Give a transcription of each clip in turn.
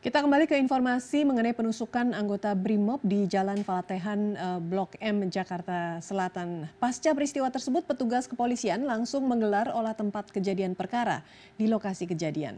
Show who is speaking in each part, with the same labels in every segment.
Speaker 1: Kita kembali ke informasi mengenai penusukan anggota BRIMOB di Jalan Falatehan Blok M, Jakarta Selatan. Pasca peristiwa tersebut, petugas kepolisian langsung menggelar olah tempat kejadian perkara di lokasi kejadian.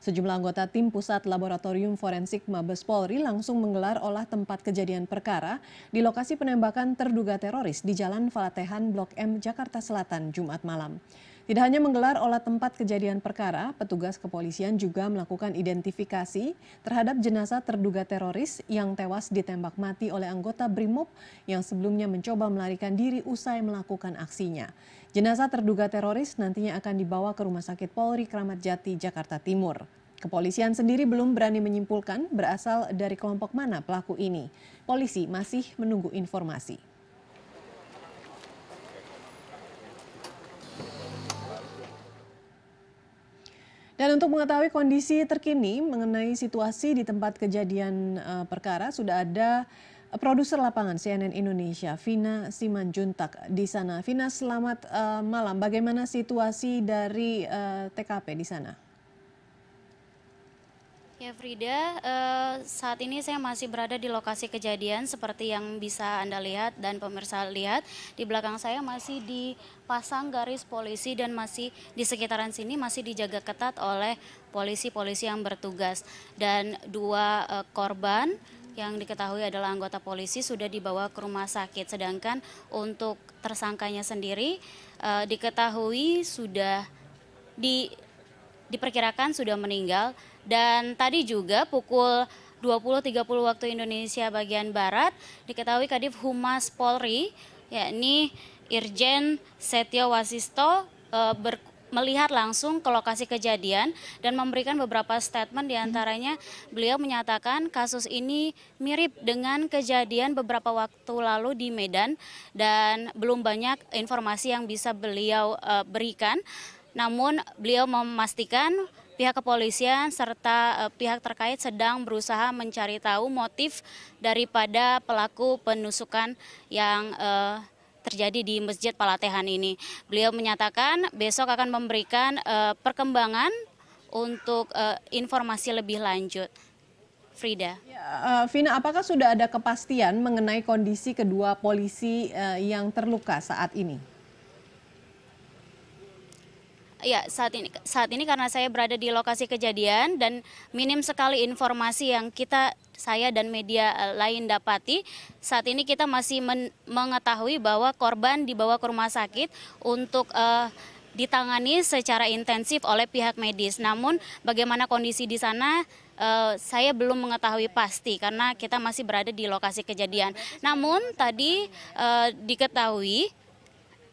Speaker 1: Sejumlah anggota tim Pusat Laboratorium Forensik Mabes Polri langsung menggelar olah tempat kejadian perkara di lokasi penembakan terduga teroris di Jalan Falatehan Blok M, Jakarta Selatan, Jumat malam. Tidak hanya menggelar olah tempat kejadian perkara, petugas kepolisian juga melakukan identifikasi terhadap jenazah terduga teroris yang tewas ditembak mati oleh anggota BRIMOB yang sebelumnya mencoba melarikan diri usai melakukan aksinya. Jenazah terduga teroris nantinya akan dibawa ke Rumah Sakit Polri Kramat Jati, Jakarta Timur. Kepolisian sendiri belum berani menyimpulkan berasal dari kelompok mana pelaku ini. Polisi masih menunggu informasi. Dan untuk mengetahui kondisi terkini mengenai situasi di tempat kejadian perkara, sudah ada produser lapangan CNN Indonesia, Vina Simanjuntak di sana. Vina, selamat malam. Bagaimana situasi dari TKP di sana?
Speaker 2: Ya Frida, saat ini saya masih berada di lokasi kejadian seperti yang bisa Anda lihat dan pemirsa lihat. Di belakang saya masih dipasang garis polisi dan masih di sekitaran sini masih dijaga ketat oleh polisi-polisi yang bertugas. Dan dua korban yang diketahui adalah anggota polisi sudah dibawa ke rumah sakit. Sedangkan untuk tersangkanya sendiri diketahui sudah diperkirakan sudah meninggal. Dan tadi juga pukul 20.30 waktu Indonesia bagian Barat diketahui Kadif Humas Polri yakni Irjen Setio Wasisto melihat langsung ke lokasi kejadian dan memberikan beberapa statement, diantaranya beliau menyatakan kasus ini mirip dengan kejadian beberapa waktu lalu di Medan dan belum banyak informasi yang bisa beliau berikan. Namun beliau memastikan pihak kepolisian serta pihak terkait sedang berusaha mencari tahu motif daripada pelaku penusukan yang terjadi di Masjid Falatehan ini. Beliau menyatakan besok akan memberikan perkembangan untuk informasi lebih lanjut. Frida.
Speaker 1: Ya, Vina, apakah sudah ada kepastian mengenai kondisi kedua polisi yang terluka saat ini?
Speaker 2: Ya, saat ini karena saya berada di lokasi kejadian dan minim sekali informasi yang saya dan media lain dapati. Saat ini kita masih mengetahui bahwa korban dibawa ke rumah sakit untuk ditangani secara intensif oleh pihak medis. Namun bagaimana kondisi di sana saya belum mengetahui pasti karena kita masih berada di lokasi kejadian. Namun tadi diketahui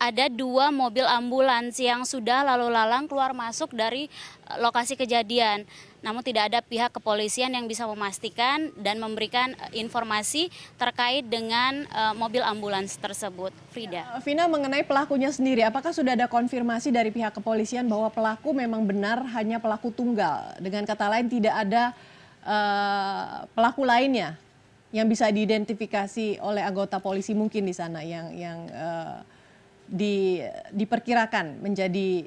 Speaker 2: ada dua mobil ambulans yang sudah lalu lalang keluar masuk dari lokasi kejadian. Namun tidak ada pihak kepolisian yang bisa memastikan dan memberikan informasi terkait dengan mobil ambulans tersebut. Frida.
Speaker 1: Vina, mengenai pelakunya sendiri, apakah sudah ada konfirmasi dari pihak kepolisian bahwa pelaku memang benar hanya pelaku tunggal? Dengan kata lain tidak ada pelaku lainnya yang bisa diidentifikasi oleh anggota polisi mungkin di sana yang diperkirakan menjadi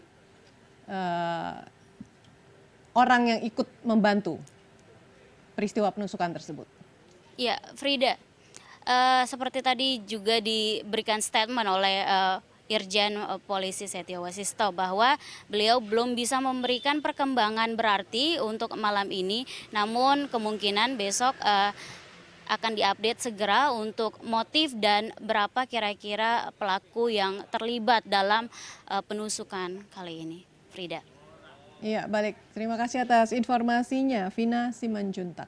Speaker 1: orang yang ikut membantu peristiwa penusukan tersebut.
Speaker 2: Ya, Frida, seperti tadi juga diberikan statement oleh Irjen Polisi Setio Wasisto bahwa beliau belum bisa memberikan perkembangan berarti untuk malam ini, namun kemungkinan besok akan diupdate segera untuk motif dan berapa kira-kira pelaku yang terlibat dalam penusukan kali ini. Frida.
Speaker 1: Iya, balik. Terima kasih atas informasinya, Vina Simanjuntak.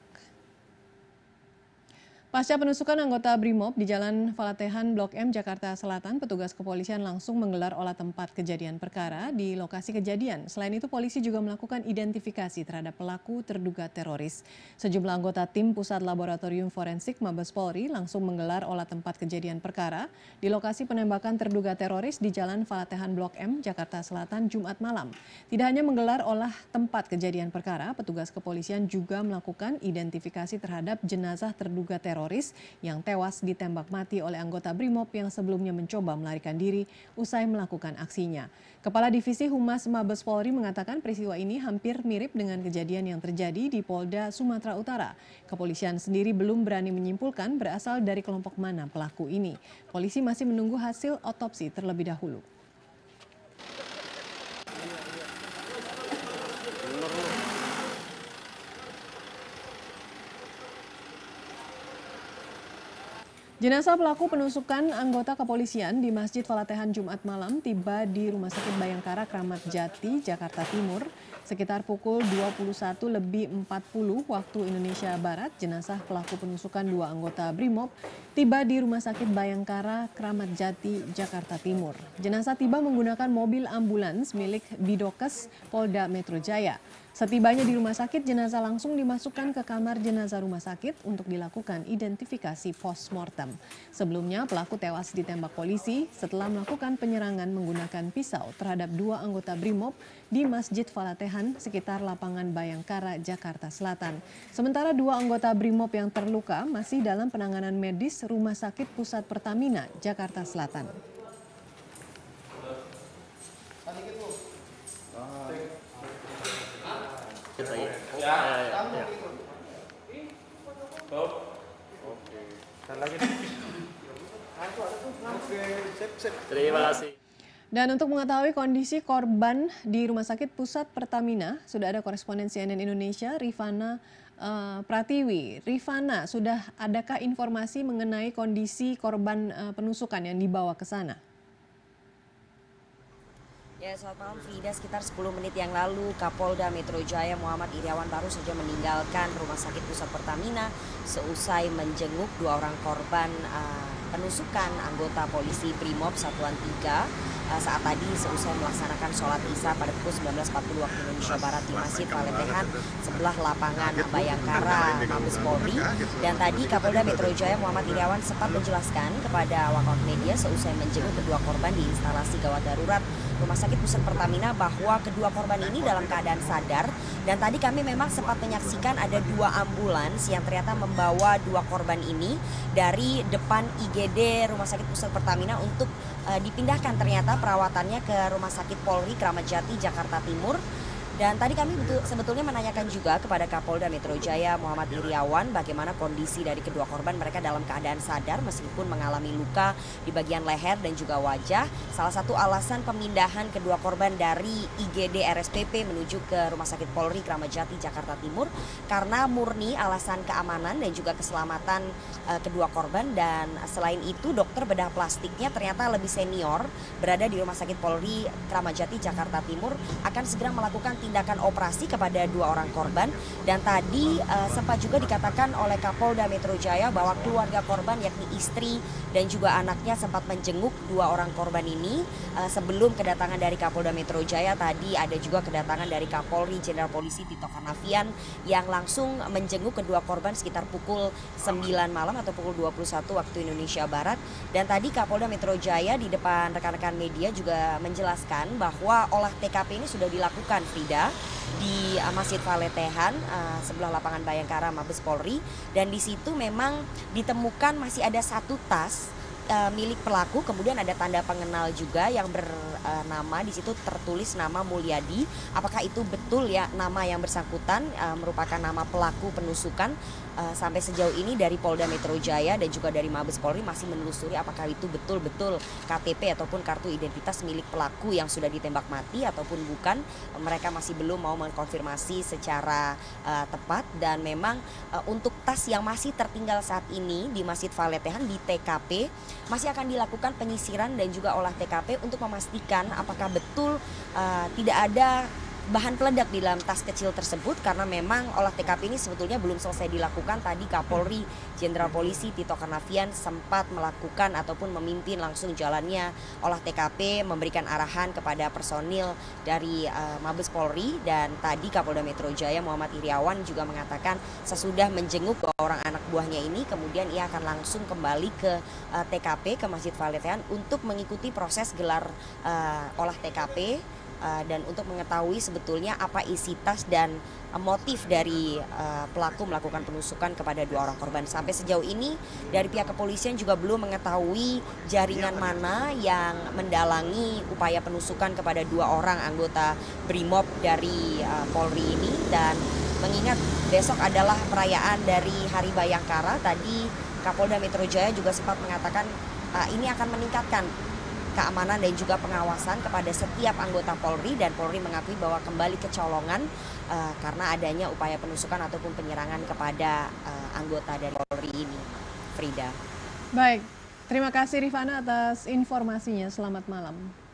Speaker 1: Pasca penusukan anggota BRIMOB di Jalan Falatehan Blok M, Jakarta Selatan, petugas kepolisian langsung menggelar olah tempat kejadian perkara di lokasi kejadian. Selain itu, polisi juga melakukan identifikasi terhadap pelaku terduga teroris. Sejumlah anggota tim Pusat Laboratorium Forensik Mabes Polri langsung menggelar olah tempat kejadian perkara di lokasi penembakan terduga teroris di Jalan Falatehan Blok M, Jakarta Selatan, Jumat malam. Tidak hanya menggelar olah tempat kejadian perkara, petugas kepolisian juga melakukan identifikasi terhadap jenazah terduga teroris teroris yang tewas ditembak mati oleh anggota Brimob yang sebelumnya mencoba melarikan diri usai melakukan aksinya. Kepala Divisi Humas Mabes Polri mengatakan peristiwa ini hampir mirip dengan kejadian yang terjadi di Polda Sumatera Utara. Kepolisian sendiri belum berani menyimpulkan berasal dari kelompok mana pelaku ini. Polisi masih menunggu hasil otopsi terlebih dahulu. Jenazah pelaku penusukan anggota kepolisian di Masjid Falatehan Jumat malam tiba di Rumah Sakit Bayangkara Kramat Jati, Jakarta Timur. Sekitar pukul 21.40 waktu Indonesia Barat, jenazah pelaku penusukan 2 anggota Brimob tiba di Rumah Sakit Bayangkara Kramat Jati, Jakarta Timur. Jenazah tiba menggunakan mobil ambulans milik Bidokes Polda Metro Jaya. Setibanya di rumah sakit, jenazah langsung dimasukkan ke kamar jenazah rumah sakit untuk dilakukan identifikasi post-mortem. Sebelumnya, pelaku tewas ditembak polisi setelah melakukan penyerangan menggunakan pisau terhadap 2 anggota Brimob di Masjid Falatehan sekitar lapangan Bayangkara, Jakarta Selatan. Sementara 2 anggota Brimob yang terluka masih dalam penanganan medis Rumah Sakit Pusat Pertamina, Jakarta Selatan.
Speaker 3: Terima kasih.
Speaker 1: Dan untuk mengetahui kondisi korban di Rumah Sakit Pusat Pertamina, sudah ada koresponden CNN Indonesia, Rifana Pratiwi. Rifana, sudah adakah informasi mengenai kondisi korban penusukan yang dibawa ke sana?
Speaker 4: Ya, selamat malam Frida. Sekitar 10 menit yang lalu Kapolda Metro Jaya Muhammad Iriawan baru saja meninggalkan Rumah Sakit Pusat Pertamina seusai menjenguk 2 orang korban penusukan anggota polisi Brimob Satuan 3 saat tadi seusai melaksanakan sholat Isya pada pukul 19.40 waktu Indonesia Barat di Masjid Falatehan sebelah lapangan Bayangkara Mabes Polri. Dan tadi Kapolda Metro Jaya Muhammad Iriawan sempat menjelaskan kepada awak media seusai menjenguk kedua korban di instalasi gawat darurat Rumah Sakit Pusat Pertamina bahwa kedua korban ini dalam keadaan sadar. Dan tadi kami memang sempat menyaksikan ada 2 ambulans yang ternyata membawa 2 korban ini dari depan IGD Rumah Sakit Pusat Pertamina untuk dipindahkan ternyata perawatannya ke Rumah Sakit Polri Kramat Jati, Jakarta Timur. Dan tadi kami sebetulnya menanyakan juga kepada Kapolda Metro Jaya Muhammad Iriawan bagaimana kondisi dari kedua korban. Mereka dalam keadaan sadar meskipun mengalami luka di bagian leher dan juga wajah. Salah satu alasan pemindahan kedua korban dari IGD RSPP menuju ke Rumah Sakit Polri Kramat Jati, Jakarta Timur karena murni alasan keamanan dan juga keselamatan kedua korban. Dan selain itu dokter bedah plastiknya ternyata lebih senior berada di Rumah Sakit Polri Kramat Jati, Jakarta Timur akan segera melakukan tindakan operasi kepada 2 orang korban. Dan tadi sempat juga dikatakan oleh Kapolda Metro Jaya bahwa keluarga korban yakni istri dan juga anaknya sempat menjenguk 2 orang korban ini sebelum kedatangan dari Kapolda Metro Jaya. Tadi ada juga kedatangan dari Kapolri Jenderal Polisi Tito Karnavian yang langsung menjenguk kedua korban sekitar pukul 9 malam atau pukul 21 waktu Indonesia Barat. Dan tadi Kapolda Metro Jaya di depan rekan-rekan media juga menjelaskan bahwa olah TKP ini sudah dilakukan, Frida, di Masjid Falatehan sebelah lapangan Bayangkara Mabes Polri. Dan di situ memang ditemukan masih ada 1 tas milik pelaku, kemudian ada tanda pengenal juga yang bernama, di situ tertulis nama Mulyadi. Apakah itu betul ya nama yang bersangkutan merupakan nama pelaku penusukan? Sampai sejauh ini dari Polda Metro Jaya dan juga dari Mabes Polri masih menelusuri apakah itu betul-betul KTP ataupun kartu identitas milik pelaku yang sudah ditembak mati ataupun bukan. Mereka masih belum mau mengkonfirmasi secara tepat. Dan memang untuk tas yang masih tertinggal saat ini di Masjid Falatehan di TKP masih akan dilakukan penyisiran dan juga olah TKP untuk memastikan apakah betul tidak ada bahan peledak di dalam tas kecil tersebut, karena memang olah TKP ini sebetulnya belum selesai dilakukan. Tadi Kapolri Jenderal Polisi Tito Karnavian sempat melakukan ataupun memimpin langsung jalannya olah TKP, memberikan arahan kepada personil dari Mabes Polri. Dan tadi Kapolda Metro Jaya Muhammad Iriawan juga mengatakan sesudah menjenguk 2 orang anak buahnya ini, kemudian ia akan langsung kembali ke TKP, ke Masjid Falatehan untuk mengikuti proses gelar olah TKP dan untuk mengetahui sebetulnya apa isi tas dan motif dari pelaku melakukan penusukan kepada 2 orang korban. Sampai sejauh ini dari pihak kepolisian juga belum mengetahui jaringan mana yang mendalangi upaya penusukan kepada 2 orang anggota BRIMOB dari Polri ini. Dan mengingat besok adalah perayaan dari Hari Bayangkara, tadi Kapolda Metro Jaya juga sempat mengatakan ini akan meningkatkan keamanan dan juga pengawasan kepada setiap anggota Polri, dan Polri mengakui bahwa kembali kecolongan karena adanya upaya penusukan ataupun penyerangan kepada anggota dari Polri ini. Frida.
Speaker 1: Baik, terima kasih Rifana atas informasinya. Selamat malam.